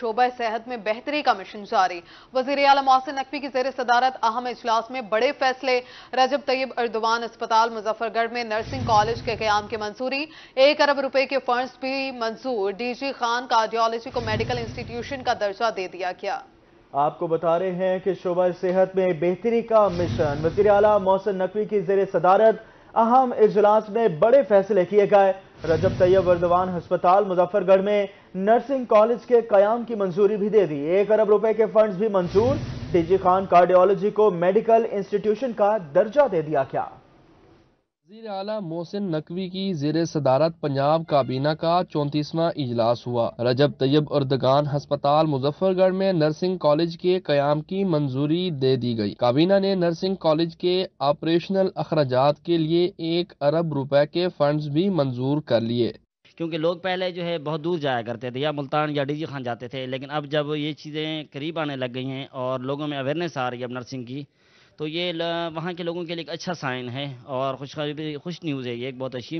शोबा सेहत में बेहतरी का मिशन जारी। वजीर आला मोहसिन नकवी की ज़ेर सदारत अहम इजलास में बड़े फैसले। रजब तैयब एर्दोवान अस्पताल मुजफ्फरगढ़ में नर्सिंग कॉलेज के क़याम की मंजूरी। 1 अरब रुपए के फंड्स भी मंजूर। डीजी खान कार्डियोलॉजी को मेडिकल इंस्टीट्यूशन का दर्जा दे दिया गया। आपको बता रहे हैं कि शोबा सेहत में बेहतरी का मिशन। वज़ीर आला मोहसिन नकवी की ज़ेर सदारत अहम इजलास में बड़े फैसले किए गए। रजब तैयब एर्दोवान अस्पताल मुजफ्फरगढ़ में नर्सिंग कॉलेज के क़याम की मंजूरी भी दे दी। 1 अरब रुपए के फंड्स भी मंजूर। डीजी खान कार्डियोलॉजी को मेडिकल इंस्टीट्यूशन का दर्जा दे दिया गया। वज़ीर आला मोहसिन नकवी की ज़ेर सदारत पंजाब काबीना का 34वां इजलास हुआ। रजब तैयब एर्दोगान अस्पताल मुजफ्फरगढ़ में नर्सिंग कॉलेज के क़याम की मंजूरी दे दी गई। काबीना ने नर्सिंग कॉलेज के ऑपरेशनल अखराजात के लिए 1 अरब रुपए के फंड्स भी मंजूर कर लिए। क्योंकि लोग पहले जो है बहुत दूर जाया करते थे, या मुल्तान या डीजी खान जाते थे, लेकिन अब जब ये चीज़ें करीब आने लग गई हैं और लोगों में अवेयरनेस आ रही है अब नर्सिंग की, तो ये वहाँ के लोगों के लिए एक अच्छा साइन है और खुश न्यूज़ है ये, एक बहुत अच्छी।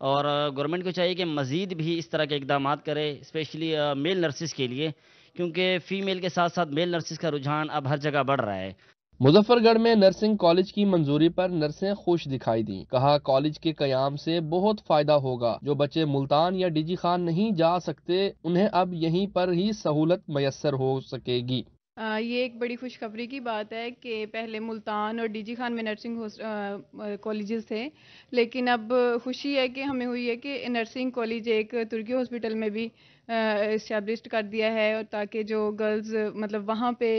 और गवर्नमेंट को चाहिए कि मज़ीद भी इस तरह के इकदाम करे, स्पेशली मेल नर्सिस के लिए, क्योंकि फ़ीमेल के साथ साथ मेल नर्सिस का रुझान अब हर जगह बढ़ रहा है। मुजफ्फरगढ़ में नर्सिंग कॉलेज की मंजूरी पर नर्सें खुश दिखाई दी। कहा कॉलेज के कयाम से बहुत फायदा होगा। जो बच्चे मुल्तान या डीजी खान नहीं जा सकते उन्हें अब यहीं पर ही सहूलत मैसर हो सकेगी। ये एक बड़ी खुशखबरी की बात है कि पहले मुल्तान और डीजी खान में नर्सिंग कॉलेजेस थे, लेकिन अब खुशी है कि हमें हुई है कि नर्सिंग कॉलेज एक तुर्की हॉस्पिटल में भी इस्टेब्लिश कर दिया है, और ताकि जो गर्ल्स मतलब वहाँ पे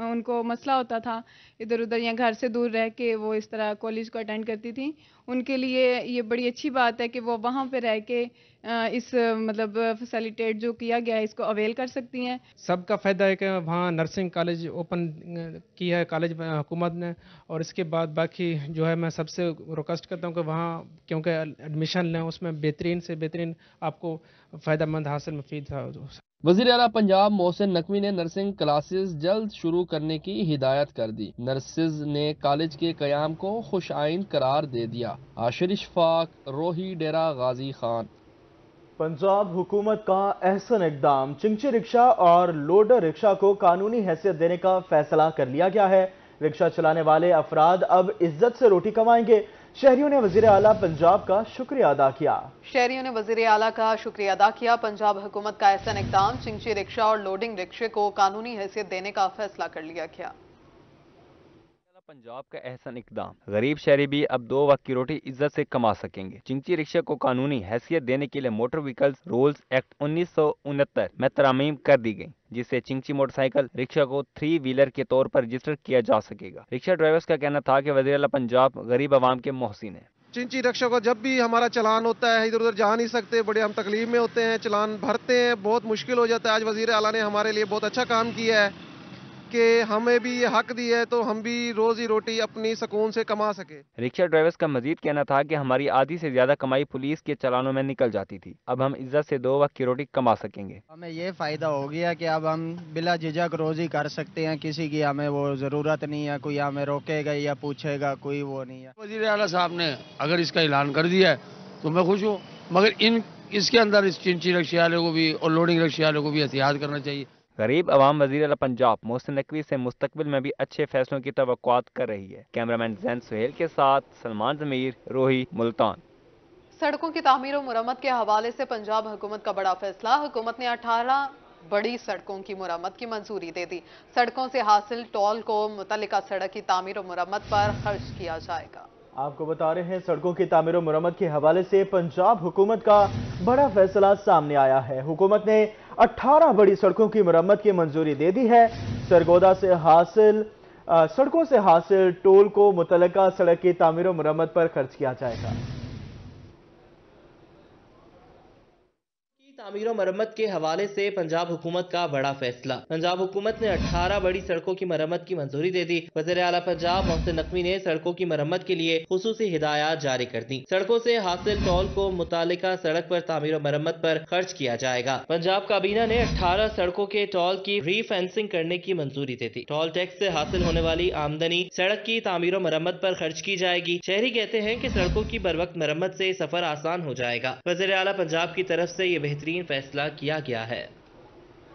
उनको मसला होता था इधर उधर या घर से दूर रह के वो इस तरह कॉलेज को अटेंड करती थी, उनके लिए ये बड़ी अच्छी बात है कि वो वहाँ पे रह के इस मतलब फैसिलिटेट जो किया गया है इसको अवेल कर सकती हैं। सबका फ़ायदा है कि वहाँ नर्सिंग कॉलेज ओपन किया है कॉलेज हुकूमत ने, और इसके बाद बाकी जो है मैं सबसे रिक्वेस्ट करता हूँ कि वहाँ क्योंकि एडमिशन लें उसमें बेहतरीन से बेहतरीन आपको फ़ायदा मंद हासिल मुफीद हो। वज़ीर आला पंजाब मोहसिन नकवी ने नर्सिंग क्लासेस जल्द शुरू करने की हिदायत कर दी। नर्सेज ने कॉलेज के क़याम को खुश आइन करार दे दिया। आशिर इशफाक, रोही, डेरा गाजी खान। पंजाब हुकूमत का अहसन इकदाम। चिंची रिक्शा और लोडर रिक्शा को कानूनी हैसियत देने का फैसला कर लिया गया है। रिक्शा चलाने वाले अफराद अब इज्जत से रोटी कमाएंगे। शहरियों ने वज़ीर आला पंजाब का शुक्रिया अदा किया। शहरियों ने वज़ीर आला का शुक्रिया अदा किया। पंजाब हुकूमत का अहसन इकदाम। चिंची रिक्शा और लोडिंग रिक्शे को कानूनी हैसियत देने का फैसला कर लिया गया। पंजाब का एहसन इकदाम। गरीब शहरी भी अब 2 वक्त की रोटी इज्जत से कमा सकेंगे। चिंची रिक्शा को कानूनी हैसियत देने के लिए मोटर व्हीकल्स रूल्स एक्ट 1969 में तरमीम कर दी गई, जिससे चिंची मोटरसाइकिल रिक्शा को 3 व्हीलर के तौर पर रजिस्टर किया जा सकेगा। रिक्शा ड्राइवर्स का कहना था कि वज़ीर आला पंजाब गरीब आवाम के मोहसिन है। चिंची रिक्शा को जब भी हमारा चलान होता है इधर उधर जा नहीं सकते, बड़े हम तकलीफ में होते हैं, चलान भरते हैं, बहुत मुश्किल हो जाता है। आज वज़ीर आला ने हमारे लिए बहुत अच्छा काम किया है कि हमें भी ये हक दिया है तो हम भी रोजी रोटी अपनी सुकून से कमा सके। रिक्शा ड्राइवर्स का मजीद कहना था कि हमारी आधी से ज्यादा कमाई पुलिस के चालानों में निकल जाती थी, अब हम इज्जत से 2 वक्त की रोटी कमा सकेंगे। हमें ये फायदा हो गया कि अब हम बिला झिझक रोजी कर सकते हैं, किसी की हमें वो जरूरत नहीं है, कोई हमें रोकेगा या पूछेगा, कोई वो नहीं है। वज़ीर आला साहब ने अगर इसका ऐलान कर दिया है तो मैं खुश हूँ, मगर इसके अंदर इस चिंची रिक्शा वाले को भी और लोडिंग रिक्शा वाले को भी एहतियात करना चाहिए। गरीब अवाम वज़ीर आला पंजाब मोहसिन नकवी से मुस्तकबिल में भी अच्छे फैसलों की तवक्कुआत कर रही है। कैमरामैन जैन सुहेल के साथ सलमान ज़मीर, रोही, मुल्तान। सड़कों की तामीर और मुरम्मत के हवाले से पंजाब हुकूमत का बड़ा फैसला। हुकूमत ने 18 बड़ी सड़कों की मुरम्मत की मंजूरी दे दी। सड़कों से हासिल टोल को मुतल्लिका सड़क की तामीर और मुरम्मत पर खर्च किया जाएगा। आपको बता रहे हैं सड़कों की तामीर और मुरम्मत के हवाले से पंजाब हुकूमत का बड़ा फैसला सामने आया है। हुकूमत ने 18 बड़ी सड़कों की मुरम्मत की मंजूरी दे दी है। सरगोदा से हासिल सड़कों से हासिल टोल को मुतल्लिका सड़क की तामीर और मुरम्मत पर खर्च किया जाएगा। तामीर और मरम्मत के हवाले से पंजाब हुकूमत का बड़ा फैसला। पंजाब हुकूमत ने 18 बड़ी सड़कों की मरम्मत की मंजूरी दे दी। वज़ीर आला पंजाब मोहसिन नकवी ने सड़कों की मरम्मत के लिए खुसूसी हिदायत जारी कर दी। सड़कों से हासिल टोल को मुतालिका सड़क पर तामीर और मरम्मत पर खर्च किया जाएगा। पंजाब काबीना ने 18 सड़कों के टोल की री फेंसिंग करने की मंजूरी दे दी। टोल टैक्स से हासिल होने वाली आमदनी सड़क की तामीर और मरम्मत पर खर्च की जाएगी। शहरी कहते हैं कि सड़कों की बर वक्त मरम्मत से सफर आसान हो जाएगा। वज़ीर आला पंजाब की तरफ से ये बेहतरीन फैसला किया गया है।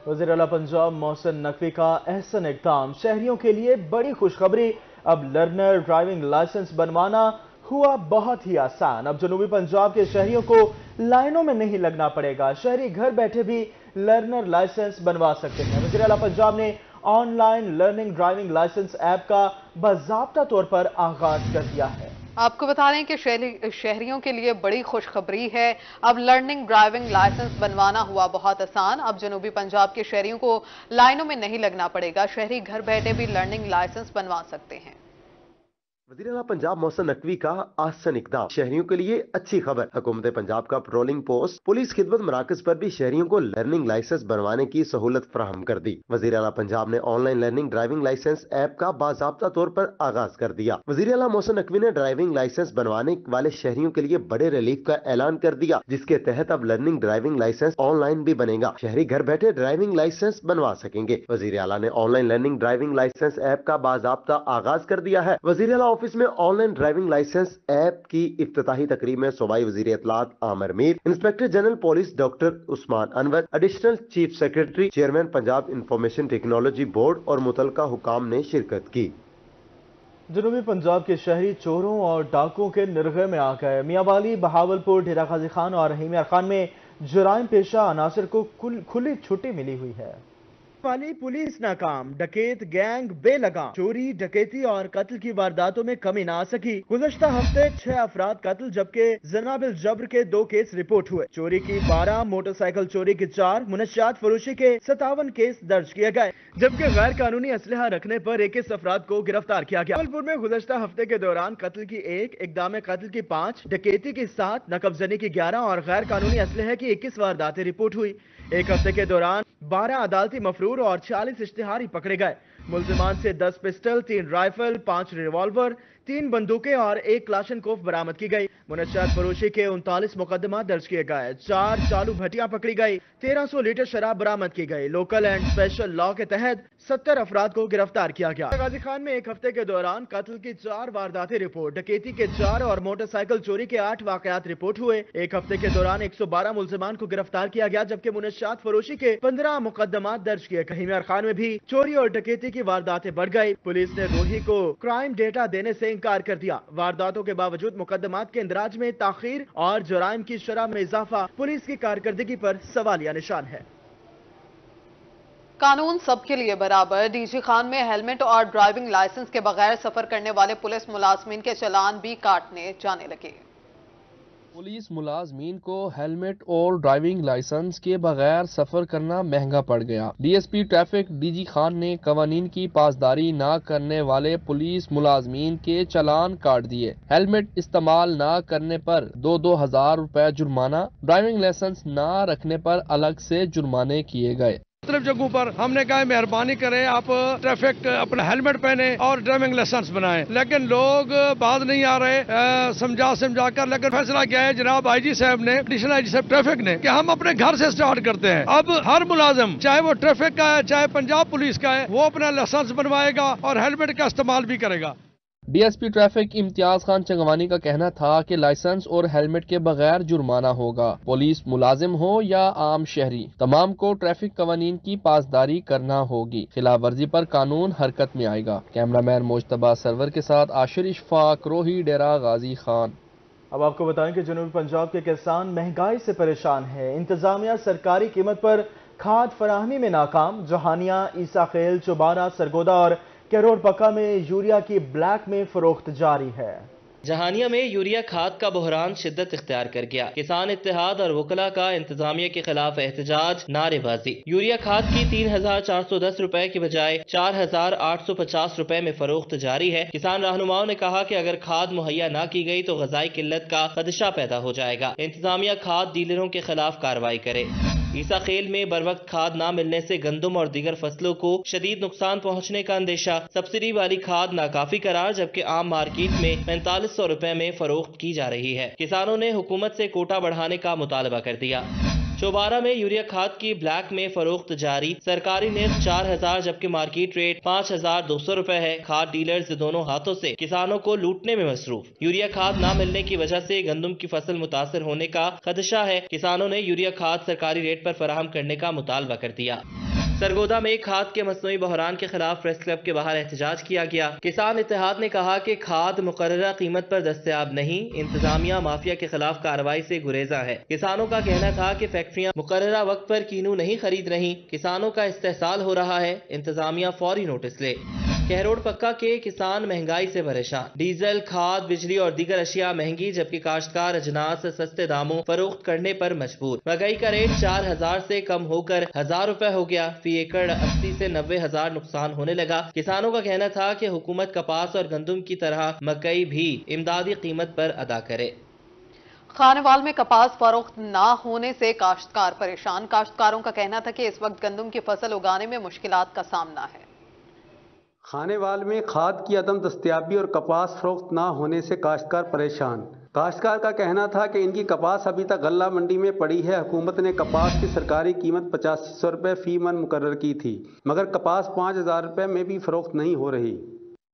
वज़ीर आला पंजाब मोहसिन नकवी का अहसन इक़दाम, शहरियों के लिए बड़ी खुशखबरी। अब लर्नर ड्राइविंग लाइसेंस बनवाना हुआ बहुत ही आसान। अब जनूबी पंजाब के शहरियों को लाइनों में नहीं लगना पड़ेगा, शहरी घर बैठे भी लर्नर लाइसेंस बनवा सकते हैं। वज़ीर आला पंजाब ने online learning driving licence app का बाज़ाब्ता तौर पर आगाज कर दिया है। आपको बता दें कि शहरियों के लिए बड़ी खुशखबरी है। अब लर्निंग ड्राइविंग लाइसेंस बनवाना हुआ बहुत आसान। अब जनूबी पंजाब के शहरियों को लाइनों में नहीं लगना पड़ेगा, शहरी घर बैठे भी लर्निंग लाइसेंस बनवा सकते हैं। वज़ीर आला पंजाब मोहसिन नकवी का आसान इक़दाम, शहरियों के लिए अच्छी खबर। हुकूमत पंजाब का पेट्रोलिंग पोस्ट पुलिस खिदमत मराकज पर भी शहरियों को लर्निंग लाइसेंस बनवाने की सहूलत फराहम कर दी। वज़ीर आला पंजाब ने online learning driving licence app का बाज़ाब्ता तौर पर आगाज कर दिया। वज़ीर आला मोहसिन नकवी ने ड्राइविंग लाइसेंस बनवाने वाले शहरियों के लिए बड़े रिलीफ का ऐलान कर दिया, जिसके तहत अब लर्निंग ड्राइविंग लाइसेंस ऑनलाइन भी बनेगा, शहरी घर बैठे ड्राइविंग लाइसेंस बनवा सकेंगे। वज़ीर आला ने online learning driving licence app का बाज़ाब्ता आगाज कर दिया है। वज़ीर आला ऑफिस में ऑनलाइन ड्राइविंग लाइसेंस ऐप की इफ्तिताही तकरीब में सूबाई वज़ीर इत्तलात Amir Mir, inspector general police doctor Usman Anwar, additional chief secretary, chairman Punjab information technology board और मुतलका हुकाम ने शिरकत की। जनूबी पंजाब के शहरी चोरों और डाकुओं के निर्गे में आ गए। मियांवाली, बहावलपुर, डेरा गाजी खान और रहीमिया खान में जुराइम पेशा अनासर को खुली छुट्टी मिली हुई है। वाली पुलिस नाकाम, डकैत गैंग बेलगाम, चोरी, डकैती और कत्ल की वारदातों में कमी ना आ सकी। गुज़श्ता हफ्ते 6 अफराद कत्ल जबकि जना बिल जब्र के 2 केस रिपोर्ट हुए। चोरी की 12, मोटरसाइकिल चोरी के 4, मुनशियात फरोशी के 57 केस दर्ज किए गए, जबकि गैर कानूनी असलहा रखने पर 21 अफराद को गिरफ्तार किया गया। जबलपुर में गुज़श्ता हफ्ते के दौरान कत्ल की 1, इक़दाम कत्ल की 5, डकैती की 7, नकबजनी की 11 और गैर कानूनी असलहे की 21 वारदातें रिपोर्ट हुई। एक हफ्ते के दौरान 12 अदालती मफरूर और 40 इश्तिहारी पकड़े गए। मुल्जिमान से 10 पिस्टल, 3 राइफल, 5 रिवॉल्वर, 3 बंदूकें और 1 क्लाशनकोफ बरामद की गई। मुनशियात फरोशी के 39 मुकदमा दर्ज किए गए, 4 चालू भट्टियां पकड़ी गई, 1300 लीटर शराब बरामद की गई। लोकल एंड स्पेशल लॉ के तहत 70 अफराद को गिरफ्तार किया गया। गाजी खान में एक हफ्ते के दौरान कत्ल की 4 वारदातें रिपोर्ट, डकैती के 4 और मोटरसाइकिल चोरी के 8 वाकयात रिपोर्ट हुए। एक हफ्ते के दौरान 112 मुल्जिमान को गिरफ्तार किया गया, जबकि मुनशियात फरोशी के 15 मुकदमा दर्ज किए। रहीमिया खान में भी चोरी और डकैती की वारदातें बढ़ गई। पुलिस ने रोही को क्राइम डेटा देने से इनकार कर दिया। वारदातों के बावजूद मुकदमात के इंदराज में ताखीर और जुराइम की शरह में इजाफा पुलिस की कारकर्दगी पर सवालिया निशान है। कानून सबके लिए बराबर, डीजी खान में हेलमेट और ड्राइविंग लाइसेंस के बगैर सफर करने वाले पुलिस मुलाजमीन के चालान भी काटने जाने लगे। पुलिस मुलाजमीन को हेलमेट और ड्राइविंग लाइसेंस के बगैर सफर करना महंगा पड़ गया। डीएसपी ट्रैफिक डीजी खान ने कवानीन की पासदारी न करने वाले पुलिस मुलाजमीन के चालान काट दिए। हेलमेट इस्तेमाल न करने पर 2-2 हजार रुपए जुर्माना, ड्राइविंग लाइसेंस न रखने पर अलग से जुर्माने किए गए। मुख्तलिफ जगहों पर हमने कहा मेहरबानी करें आप ट्रैफिक अपना हेलमेट पहने और ड्राइविंग लाइसेंस बनाएं, लेकिन लोग बात नहीं आ रहे समझा कर। लेकिन फैसला किया है जनाब आईजी साहब ने, एडिशनल आईजी साहब ट्रैफिक ने, कि हम अपने घर से स्टार्ट करते हैं। अब हर मुलाजिम चाहे वो ट्रैफिक का है चाहे पंजाब पुलिस का है, वो अपना लाइसेंस बनवाएगा और हेलमेट का इस्तेमाल भी करेगा। डीएसपी ट्रैफिक इम्तियाज खान चंगवानी का कहना था कि लाइसेंस और हेलमेट के बगैर जुर्माना होगा। पुलिस मुलाजिम हो या आम शहरी, तमाम को ट्रैफिक कवानीन की पासदारी करना होगी। खिलाफ वर्जी पर कानून हरकत में आएगा। कैमरामैन मोजतबा सरवर के साथ आशिर इशफाक, रोही, डेरा गाजी खान। अब आपको बताएं कि जनूबी पंजाब के किसान महंगाई से परेशान है। इंतजामिया सरकारी कीमत पर खाद फराहमी में नाकाम। जहानिया, ईसा खेल, चुबारा, सरगोदा और कैरोड़ पक्का में यूरिया की ब्लैक में फरोख्त जारी है। जहानिया में यूरिया खाद का बहरान शिद्दत इख्तियार कर गया। किसान इत्तेहाद और वकला का इंतजामिया के खिलाफ एहतजाज, नारेबाजी। यूरिया खाद की 3,410 रुपए की बजाय 4,850 रुपए में फरोख्त जारी है। किसान रहनुमाओं ने कहा कि अगर खाद मुहैया न की गई तो ग़ज़ाई किल्लत का खदशा पैदा हो जाएगा। इंतजामिया खाद डीलरों के खिलाफ कार्रवाई करे। ईसा खेल में बरवक्त खाद न मिलने से गंदम और दीगर फसलों को शदीद नुकसान पहुँचने का अंदेशा। सब्सिडी वाली खाद नाकाफी करार, जबकि आम मार्केट में 4500 रुपए में फरोख्त की जा रही है। किसानों ने हुकूमत से कोटा बढ़ाने का मुतालबा कर दिया। चौबारा में यूरिया खाद की ब्लैक में फरोख्त जारी। सरकारी निर्ख 4,000 जबकि मार्केट रेट 5,200 रुपए है। खाद डीलर्स दोनों हाथों से किसानों को लूटने में मसरूफ। यूरिया खाद न मिलने की वजह से गंदम की फसल मुतासर होने का खदशा है। किसानों ने यूरिया खाद सरकारी रेट पर फराहम करने का मुतालबा कर दिया। सरगोदा में खाद के मसनूई बहरान के खिलाफ प्रेस क्लब के बाहर एहतजाज किया गया। किसान इत्तेहाद ने कहा कि खाद मुकर्ररा कीमत पर दस्तयाब नहीं, इंतजामिया माफिया के खिलाफ कार्रवाई से गुरेजा है। किसानों का कहना था कि फैक्ट्रियां मुकर्ररा वक्त पर कीनू नहीं खरीद रही, किसानों का इस्तेहसाल हो रहा है, इंतजामिया फौरी नोटिस ले। कहरोड पक्का के किसान महंगाई से परेशान, डीजल, खाद, बिजली और दीगर अशिया महंगी, जबकि काश्तकार अजनास सस्ते दामों फरोख्त करने पर मजबूर। मकई का रेट 4000 से कम होकर 1000 रुपए हो गया। फी एकड़ 80 से 90 हजार नुकसान होने लगा। किसानों का कहना था कि हुकूमत कपास और गंदम की तरह मकई भी इमदादी कीमत पर अदा करे। खानेवाल में कपास फरोख्त ना होने से काश्तकार परेशान। काश्तकारों का कहना था कि इस वक्त गंदम की फसल उगाने में मुश्किलात का सामना है। खानेवाल में खाद की अदम दस्तयाबी और कपास फरोख्त ना होने से काश्तकार परेशान। काश्तकार का कहना था कि इनकी कपास अभी तक गल्ला मंडी में पड़ी है। हुकूमत ने कपास की सरकारी कीमत 8500 रुपये फी मन मुकर्रर की थी, मगर कपास 5000 रुपये में भी फरोख्त नहीं हो रही।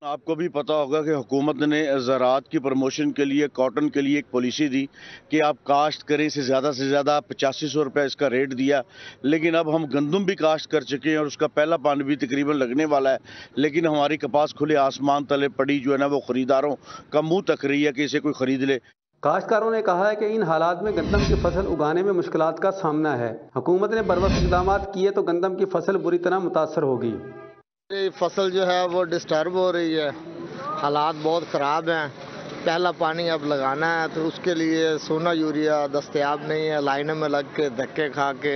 आपको भी पता होगा कि हुकूमत ने ज़राअत की प्रमोशन के लिए, कॉटन के लिए एक पॉलिसी दी कि आप काश्त करें, से ज़्यादा 8500 रुपये इसका रेट दिया। लेकिन अब हम गंदम भी काश्त कर चुके हैं और उसका पहला पानी भी तकरीबन लगने वाला है, लेकिन हमारी कपास खुले आसमान तले पड़ी जो है ना, वो ख़रीदारों का मुंह तक रही है कि इसे कोई ख़रीद ले। काश्तकारों ने कहा है कि इन हालात में गंदम की फसल उगाने में मुश्किलात का सामना है। हुकूमत ने बरवक्त इक़दाम किए तो गंदम की फसल बुरी तरह मुतासर होगी। फसल जो है वो डिस्टर्ब हो रही है, हालात बहुत ख़राब हैं। पहला पानी अब लगाना है तो उसके लिए सोना यूरिया दस्तयाब नहीं है। लाइनों में लग के धक्के खा के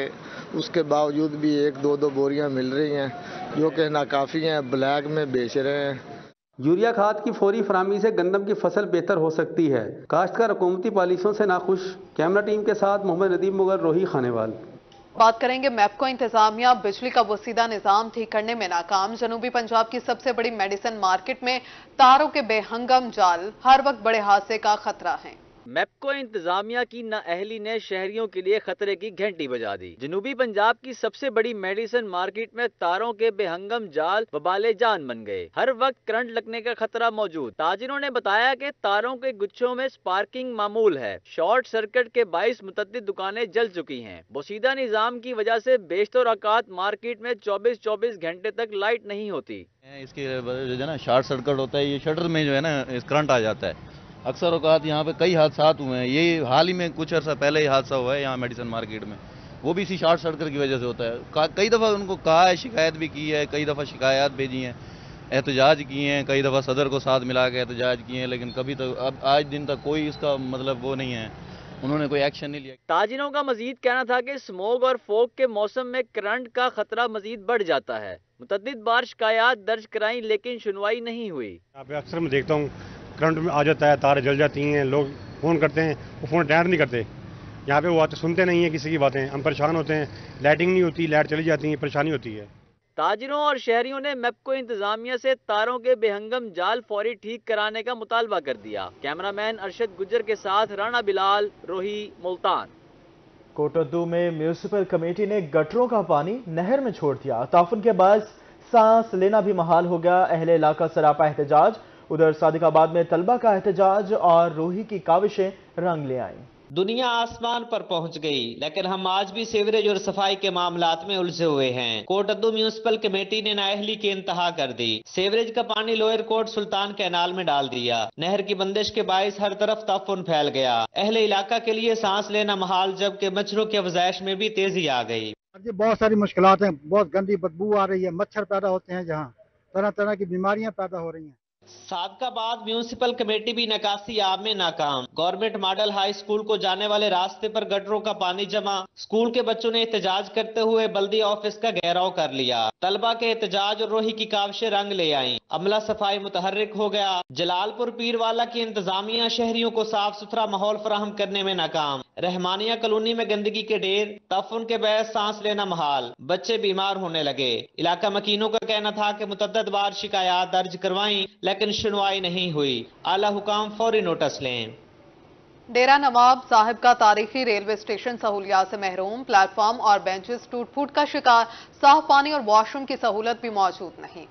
उसके बावजूद भी 1-2 बोरियां मिल रही हैं जो कि नाकाफ़ी हैं, ब्लैक में बेच रहे हैं। यूरिया खाद की फौरी फराहमी से गंदम की फसल बेहतर हो सकती है। काश्तकार हुकूमती पॉलिसियों से नाखुश। कैमरा टीम के साथ मोहम्मद नदीम मुगल, रोही, खानेवाल। बात करेंगे मैपको इंतजामिया बिजली का वसीदा निजाम ठीक करने में नाकाम। जनूबी पंजाब की सबसे बड़ी मेडिसिन मार्केट में तारों के बेहंगम जाल, हर वक्त बड़े हादसे का खतरा है। मैपको इंतजामिया की नाअहली ने शहरियों के लिए खतरे की घंटी बजा दी। जनूबी पंजाब की सबसे बड़ी मेडिसिन मार्केट में तारों के बेहंगम जाल वबाले जान बन गए। हर वक्त करंट लगने का खतरा मौजूद। ताजिरों ने बताया कि तारों के गुच्छों में स्पार्किंग मामूल है। शॉर्ट सर्किट के बाइस मुतअद्दिद दुकानें जल चुकी हैं। बोसीदा निजाम की वजह से बेशतर औकात मार्केट में 24-24 घंटे तक लाइट नहीं होती। इसकी जो है ना शॉर्ट सर्किट होता है, ये शटर में जो है ना करंट आ जाता है। अक्सर औकात यहाँ पे कई हादसा हुए हैं। ये हाल ही में कुछ अर्सा पहले ही हादसा हुआ है यहाँ मेडिसिन मार्केट में, वो भी इसी शॉर्ट सर्किट की वजह से होता है। कई दफ़ा उनको कहा है, शिकायत भी की है, कई दफ़ा शिकायत भेजी हैं, एहतजाज किए हैं, कई दफ़ा सदर को साथ मिला के एहतजाज किए हैं, लेकिन कभी तक अब आज दिन तक कोई इसका मतलब वो नहीं है, उन्होंने कोई एक्शन नहीं लिया। ताजिरों का मजीद कहना था कि स्मोक और फोग के मौसम में करंट का खतरा मजीद बढ़ जाता है। मुतअद्दिद बार शिकायत दर्ज कराई लेकिन सुनवाई नहीं हुई। यहाँ पे अक्सर मैं देखता हूँ करंट में आ जाता है, तारें जल जाती हैं, लोग फ़ोन करते हैं, वो फ़ोन अटेंड नहीं करते। यहाँ पे वो आते सुनते नहीं है किसी की बातें, हम परेशान होते हैं। लाइटिंग नहीं होती, लाइट चली जाती है, परेशानी होती है। ताजिरों और शहरियों ने मैपको इंतजामिया से तारों के बेहंगम जाल फौरी ठीक कराने का मुतालबा कर दिया। कैमरामैन अरशद गुज्जर के साथ राणा बिलाल, रोही, मुल्तान। कोटद्दू में म्यूनिसिपल कमेटी ने गटरों का पानी नहर में छोड़ दिया। ताफुन के बाद सांस लेना भी महाल हो गया। अहले इलाका सरापा एहतजाज। उधर सादिकाबाद में तलबा का एहतजाज और रोही की काविशें रंग ले आईं। दुनिया आसमान पर पहुंच गई, लेकिन हम आज भी सीवरेज और सफाई के मामलात में उलझे हुए हैं। कोटद्दू म्यूनिसिपल कमेटी ने नाअहली की इंतहा कर दी। सीवरेज का पानी लोअर कोट सुल्तान कैनाल में डाल दिया। नहर की बंदिश के बायस हर तरफ ताफुन फैल गया। अहले इलाका के लिए सांस लेना महाल, जबकि मच्छरों की अफजाइश में भी तेजी आ गई। बहुत सारी मुश्किलात हैं, बहुत गंदी बदबू आ रही है, मच्छर पैदा होते हैं, जहाँ तरह तरह की बीमारियां पैदा हो रही हैं। सादकाबाद म्यूनिसिपल कमेटी भी नकासी आब में नाकाम। गवर्नमेंट मॉडल हाई स्कूल को जाने वाले रास्ते पर गटरों का पानी जमा। स्कूल के बच्चों ने एहतजाज करते हुए बल्दी ऑफिस का घेराव कर लिया। तलबा के एहतजाज और रोही की काविशें रंग ले आईं। अमला सफाई मुतहर्रिक हो गया। जलालपुर पीरवाला की इंतजामिया शहरियों को साफ सुथरा माहौल फराहम करने में नाकाम। रहमानिया कॉलोनी में गंदगी के ढेर, ताफुन के बहस सांस लेना महाल, बच्चे बीमार होने लगे। इलाका मकीनों का कहना था कि मुतअद्दिद बार शिकायत दर्ज करवाई लेकिन सुनवाई नहीं हुई। आला हुकाम फौरी नोटिस लें। डेरा नवाब साहिब का तारीखी रेलवे स्टेशन सहूलियात से महरूम। प्लेटफॉर्म और बेंचेस टूट फूट का शिकार। साफ पानी और वॉशरूम की सहूलत भी मौजूद नहीं।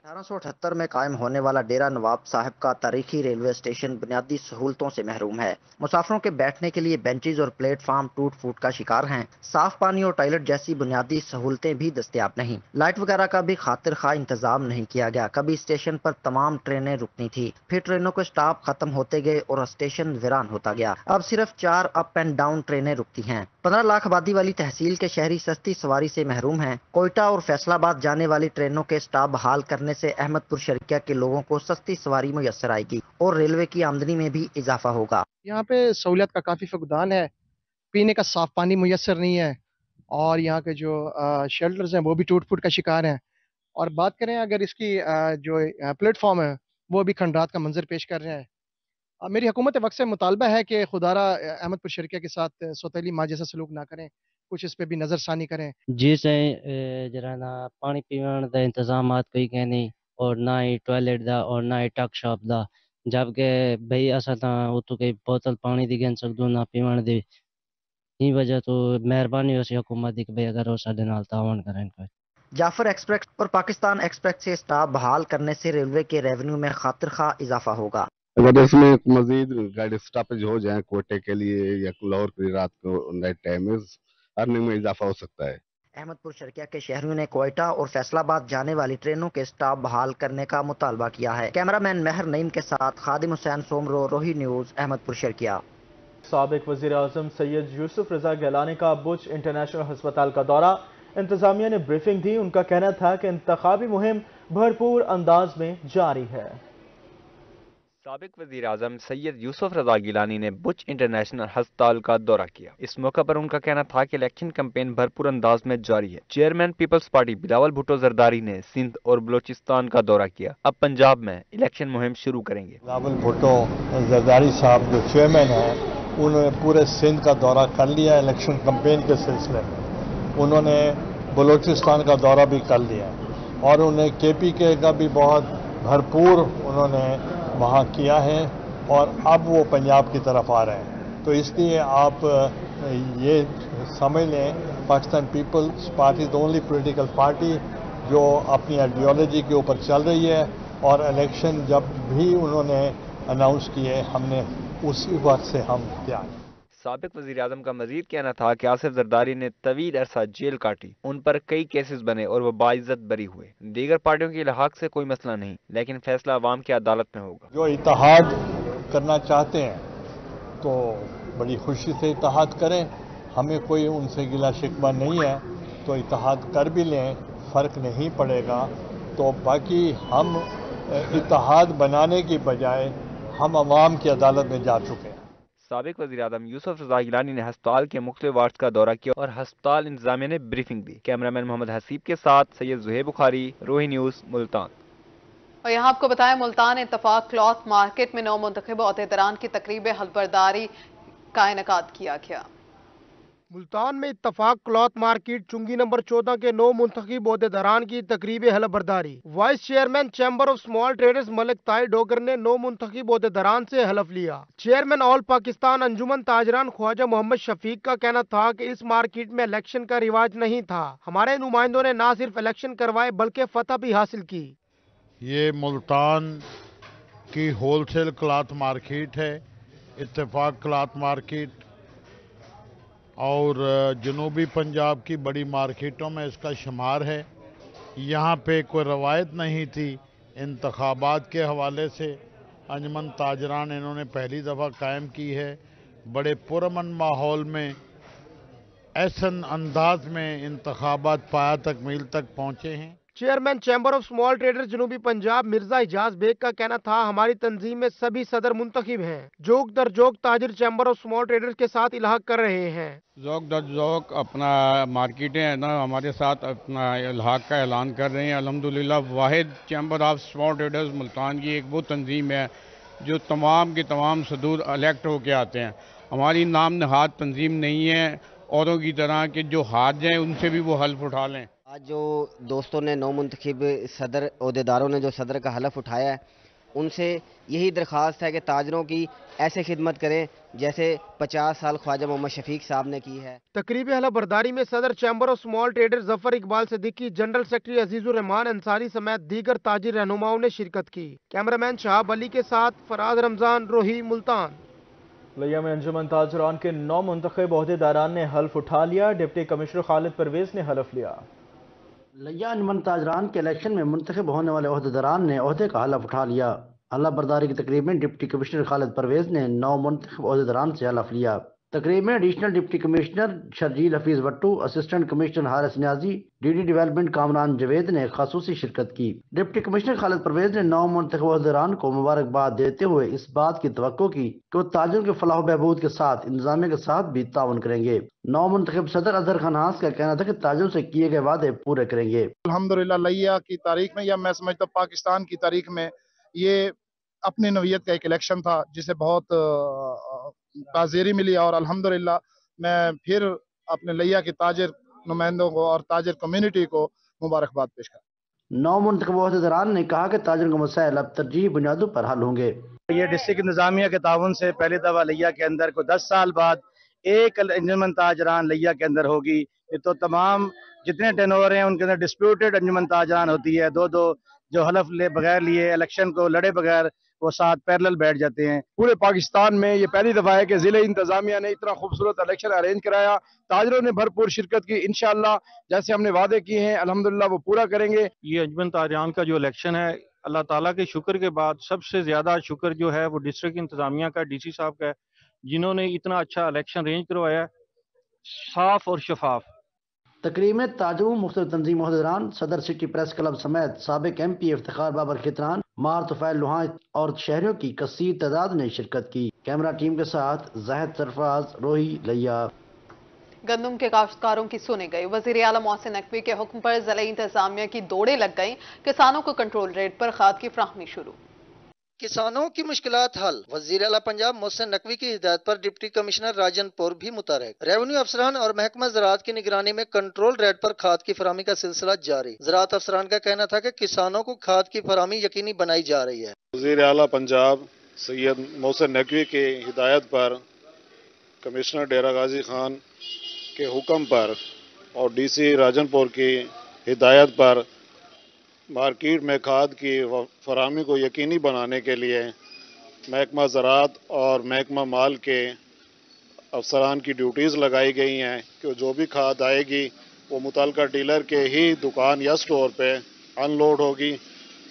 1878 में कायम होने वाला डेरा नवाब साहब का तारीखी रेलवे स्टेशन बुनियादी सहूलतों से महरूम है। मुसाफिरों के बैठने के लिए बेंचेज और प्लेटफार्म टूट फूट का शिकार हैं। साफ पानी और टॉयलेट जैसी बुनियादी सहूलतें भी दस्तयाब नहीं। लाइट वगैरह का भी खातिर खा इंतजाम नहीं किया गया। कभी स्टेशन पर तमाम ट्रेनें रुकनी थी, फिर ट्रेनों के स्टॉप खत्म होते गए और स्टेशन वीरान होता गया। अब सिर्फ 4 अप एंड डाउन ट्रेनें रुकती हैं। 15 लाख आबादी वाली तहसील के शहरी सस्ती सवारी से महरूम हैं। कोयटा और फैसलाबाद जाने वाली ट्रेनों के स्टॉप बहाल करने से अहमदपुर शर्किया के लोगों को सस्ती सवारी मुयस्सर आएगी और रेलवे की आमदनी में भी इजाफा होगा। यहाँ पे सहूलियत का काफी फुकदान है, पीने का साफ पानी मुयस्सर नहीं है और यहाँ के जो शेल्टर्स हैं वो भी टूट फूट का शिकार हैं। और बात करें अगर इसकी जो प्लेटफॉर्म है वो भी खंडात का मंजर पेश कर रहे हैं। मेरी हुकूमत वक्त से मुतालबा है कि खुदारा अहमदपुर शर्किया के साथ सौतेली माँ जैसा सलूक ना करें, कुछ इस पे भी नजरसानी करें। जी से जरा ना पानी पीवन का इंतजाम कोई कह नहीं और ना ही टॉयलेट दा और ना ही टक शॉप दा, जबकि भाई असा ता उतो कोई बोतल पानी दी गन सकदो ना पीवन दी। ई वजह तो मेहरबानी हो सी हुकूमत दी कि भाई अगर वो साडे नाल तावन करें। कोई जाफर एक्सप्रेस और पाकिस्तान एक्सप्रेस से स्टाफ बहाल करने से रेलवे के रेवेन्यू में खातिर खा इजाफा होगा। अगर इसमें मजीद गाड़ी स्टॉपेज हो जाए कोटे के लिए या लाहौर की रात को नाइट टाइम में अर्निंग में इजाफा हो सकता है। अहमदपुर शर्किया के शहरियों ने कोयटा और फैसलाबाद जाने वाली ट्रेनों के स्टॉप बहाल करने का मुतालबा किया है। कैमरामैन महर नईम के साथ खादिम हुसैन सोमरो, रोही न्यूज, अहमदपुर शर्किया। साबिक वजीर आजम सैयद यूसुफ रजा गिलानी का बुच इंटरनेशनल अस्पताल का दौरा, इंतजामिया ने ब्रीफिंग दी। उनका कहना था कि इंतखाबी मुहिम भरपूर अंदाज में जारी है। साबिक वजीर आजम सैयद यूसुफ रजा गिलानी ने बुच इंटरनेशनल अस्पताल का दौरा किया। इस मौके पर उनका कहना था कि इलेक्शन कैंपेन भरपूर अंदाज में जारी है। चेयरमैन पीपल्स पार्टी बिलावल भुट्टो जरदारी ने सिंध और बलोचिस्तान का दौरा किया। अब पंजाब में इलेक्शन मुहिम शुरू करेंगे। बिलावल भुट्टो जरदारी साहब जो चेयरमैन हैं उन्होंने पूरे सिंध का दौरा कर लिया इलेक्शन कैंपेन के सिलसिले में। उन्होंने बलोचिस्तान का दौरा भी कर लिया और उन्हें KPK का भी बहुत भरपूर उन्होंने वहाँ किया है और अब वो पंजाब की तरफ आ रहे हैं। तो इसलिए आप ये समझ लें Pakistan Peoples Party is only political party जो अपनी आइडियोलॉजी के ऊपर चल रही है और इलेक्शन जब भी उन्होंने अनाउंस किए हमने उसी वक्त से हम तैयार हैं। साबिक वजीर आजम का मजीद कहना था कि आसिफ जरदारी ने तवील अरसा जेल काटी, उन पर कई केसेस बने और वो बाइज्जत बरी हुए। दीगर पार्टियों के इल्हाक से कोई मसला नहीं, लेकिन फैसला अवाम की अदालत में होगा। जो इत्तेहाद करना चाहते हैं तो बड़ी खुशी से इत्तेहाद करें, हमें कोई उनसे गिला शिकवा नहीं है, तो इत्तेहाद कर भी लें, फ़र्क नहीं पड़ेगा। तो बाकी हम इत्तेहाद बनाने की बजाय हम अवाम की अदालत में जा चुके हैं। साबिक वज़ीर आज़म यूसुफ रज़ा गिलानी ने अस्पताल के मुख्तलिफ वार्ड्स का दौरा किया और अस्पताल इंतजामिया ने ब्रीफिंग दी। कैमरामैन मोहम्मद हसीब के साथ सैयद ज़ुहैब बुखारी, रोही न्यूज़, मुल्तान। और यहाँ आपको बताएं, मुल्तान इत्तफाक क्लॉथ मार्केट में नौ मुंतखब ओहदेदारान की तकरीब हलबरदारी का इनेकाद किया गया। मुल्तान में इत्तफाक क्लॉथ मार्केट चुंगी नंबर 14 के 9 मुंतखब ओहदेदारान की तकरीब हलफबरदारी। Vice chairman chamber of small traders Malik Tai Dogar ने 9 मुंतखब ओहदेदारान से हलफ लिया। चेयरमैन ऑल पाकिस्तान अंजुमन ताजरान ख्वाजा मोहम्मद शफीक का कहना था कि इस मार्केट में इलेक्शन का रिवाज नहीं था। हमारे नुमाइंदों ने न सिर्फ इलेक्शन करवाए बल्कि फतह भी हासिल की। ये मुल्तान की होलसेल क्लॉथ मार्केट है, इत्तेफाक क्लॉथ मार्केट, और जनूबी पंजाब की बड़ी मार्केटों में इसका शुमार है। यहाँ पे कोई रवायत नहीं थी। इंतखाबात के हवाले से अंजुमन ताजरान इन्होंने पहली दफ़ा कायम की है। बड़े पुरअमन माहौल में ऐसन अंदाज में इंतखाबात पाया तक मील तक पहुँचे हैं। Chairman chamber of small traders जनूबी पंजाब मिर्जा इजाज बेग का कहना था, हमारी तंजीम में सभी सदर मुंतखब हैं। जोक दर जोक ताजिर चैम्बर ऑफ स्मॉल ट्रेडर्स के साथ इलाहा कर रहे हैं। जोक दर जोक अपना मार्केटें है ना हमारे साथ अपना इलाहाक का ऐलान कर रहे हैं। अल्हम्दुलिल्लाह वाहिद chamber of small traders Multan की एक वो तंजीम है जो तमाम के तमाम सदूर इलेक्ट होके आते हैं। हमारी नाम नहाद तंजीम नहीं है औरों की तरह के जो हाथ जाएँ उनसे भी वो हल्फ उठा लें। आज जो दोस्तों ने 9 मुंतखब सदर ओहदेदारों ने जो सदर का हलफ उठाया है ان سے یہی درخواست ہے کہ تاجروں کی ایسے خدمت کریں جیسے 50 سال خواجہ محمد شفیق صاحب نے کی ہے۔ تقریبی حلف برداری میں صدر chamber of small trader Zafar Iqbal Siddiqui, general secretary Aziz Ur Rahman Ansari سمیت دیگر تاجر رہنماؤں نے شرکت کی۔ کیمرامین شہاب علی کے ساتھ فراز رمضان، روہی، ملتان۔ لیا میں انجمن تاجران کے 9 منتخب عہدیداران نے حلف اٹھا لیا، ڈپٹی کمشنر خالد پرویز نے حلف لیا۔ لیا انجمن تاجران کے الیکشن میں منتخب ہونے والے عہدیداران نے عہدے کا حلف اٹھا لیا۔ حلف برداری کی تقریب میں ڈپٹی کمشنر خالد پرویز نے 9 منتخب عہدیداران سے حلف لیا۔ تقریب میں additional deputy commissioner Sharjeel Hafeez Wattoo, assistant commissioner Haris Niazi, D D development Kamran Javed نے خصوصی شرکت کی۔ ڈپٹی کمشنر خالد پرویز نے 9 منتخب عہدیداران کو مبارکباد دیتے ہوئے اس بات کی توقع کی کہ وہ تاجروں کے فلاح و بہبود کے ساتھ انتظامیہ کے ساتھ بھی تعاون کریں گے۔ 9 منتخب صدر اظہر خان ہاس کا کہنا تھا کہ تاجروں سے کیے گئے وعدے پورے کریں گے۔ الحمدللہ لیا کی تاریخ میں، یا میں سمجھتا ہوں پاکستان کی تاریخ میں، یہ اپنی نوعیت کا ایک الیکشن تھا جسے بہت تعزیری ملی، اور الحمدللہ میں پھر اپنے لیا کے تاجر نمائندوں کو اور تاجر کمیونٹی کو مبارکباد پیش کرتا۔ 9 منتخب عہدیداران نے کہا کہ تاجروں کے مسائل اب ترجیحی بنیادوں پر حل ہوں گے۔ یہ ڈسٹرکٹ انتظامیہ کے تعاون سے پہلی دفعہ لیا کے اندر کو 10 سال بعد ایک انجمن تاجران لیا کے اندر ہوگی۔ یہ تو تمام جتنے ٹینور ہیں ان کے اندر ڈسپیوٹڈ انجمن تاجران ہوتی ہے، دو جو حلف لے بغیر لیے الیکشن کو لڑے بغیر وہ ساتھ پیرلل بیٹھ جاتے ہیں۔ پورے پاکستان میں یہ پہلی دفعہ ہے کہ ضلع انتظامیہ نے اتنا خوبصورت الیکشن ارینج کرایا، تاجروں نے بھرپور شرکت کی۔ انشاءاللہ جیسے ہم نے وعدے کیے ہیں الحمدللہ وہ پورا کریں گے۔ یہ انجمن تاجران کا جو الیکشن ہے، اللہ تعالیٰ کے شکر کے بعد سب سے زیادہ شکر جو ہے وہ ڈسٹرکٹ انتظامیہ کا، ڈی سی صاحب کا ہے، جنہوں نے اتنا اچھا الیکشن ارینج کروایا ہے، صاف اور شفاف۔ تقریب میں تاجروں، مختلف تنظیم عہدیداران، صدر سٹی پریس کلب سمیت سابق ایم پی افتخار بابر کھتران، مار طفیل لوہاں اور شہریوں کی کثیر تعداد نے شرکت کی۔ کیمرہ ٹیم کے ساتھ زاہد سرفراز، روہی، لیا۔ گندم کے کاشتکاروں کی سنی گئی، وزیر اعلیٰ محسن نقوی کے حکم پر ضلع انتظامیہ کی دوڑیں لگ گئیں، کسانوں کو کنٹرول ریٹ پر کھاد کی فراہمی شروع۔ کسانوں کی مشکلات حل، وزیر اعلیٰ پنجاب محسن نقوی کی ہدایت پر ڈپٹی کمشنر راجن پور بھی متحرک۔ ریونیو افسران اور محکمہ زراعت کی نگرانی میں کنٹرول ریٹ پر کھاد کی فراہمی کا سلسلہ جاری۔ زراعت افسران کا کہنا تھا کہ کسانوں کو کھاد کی فراہمی یقینی بنائی جا رہی ہے۔ وزیر اعلیٰ پنجاب سید محسن نقوی کی ہدایت پر، کمشنر ڈیرہ غازی خان کے حکم پر اور ڈی سی راجن پور کی ہدایت پر مارکیٹ میں کھاد کی فراہمی کو یقینی بنانے کے لیے محکمہ زراعت اور محکمہ مال کے افسران کی ڈیوٹیز لگائی گئی ہیں کہ جو بھی کھاد آئے گی وہ متعلقہ ڈیلر کے ہی دکان یا سٹور پہ ان لوڈ ہوگی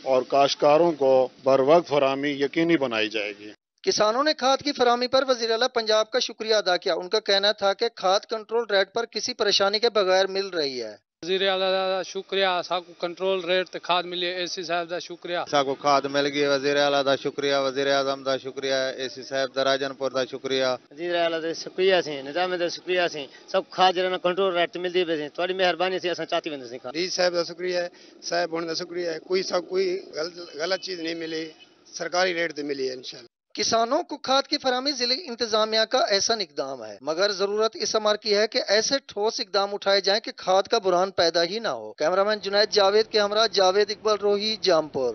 اور کاشتکاروں کو بر وقت فراہمی یقینی بنائی جائے گی۔ کسانوں نے کھاد کی فراہمی پر وزیر اعلیٰ پنجاب کا شکریہ ادا کیا۔ ان کا کہنا تھا کہ کھاد کنٹرول ریٹ پر کسی پریشانی کے بغیر مل رہی ہے۔ وزیر اعلیٰ دا شکریہ، ساکو کنٹرول ریٹ تے کھاد ملی، اے سی صاحب دا شکریہ، ساکو کھاد مل گئی، وزیر اعلیٰ دا شکریہ، وزیر اعظم دا شکریہ، اے سی صاحب دا راجن پور دا شکریہ، وزیر اعلیٰ دا شکریہ سی، نظام دا شکریہ سی، سب کھاد جڑا کنٹرول ریٹ تے ملدی پئی سی، تہاڈی مہربانی سی اساں چاہتی وندے سی۔ ڈی صاحب دا شکریہ ہے، صاحب ہونے دا شکریہ ہے، کوئی غلط چیز نہیں ملی، سرکاری ریٹ تے ملی ہے انشاءاللہ۔ کسانوں کو کھاد کی فراہمی ضلع انتظامیہ کا احسن اقدام ہے، مگر ضرورت اس امر کی ہے کہ ایسے ٹھوس اقدام اٹھائے جائیں کہ کھاد کا بحران پیدا ہی نہ ہو۔ کیمرامین جنید جاوید کے ہمراہ جاوید اقبال، روہی، جام پور۔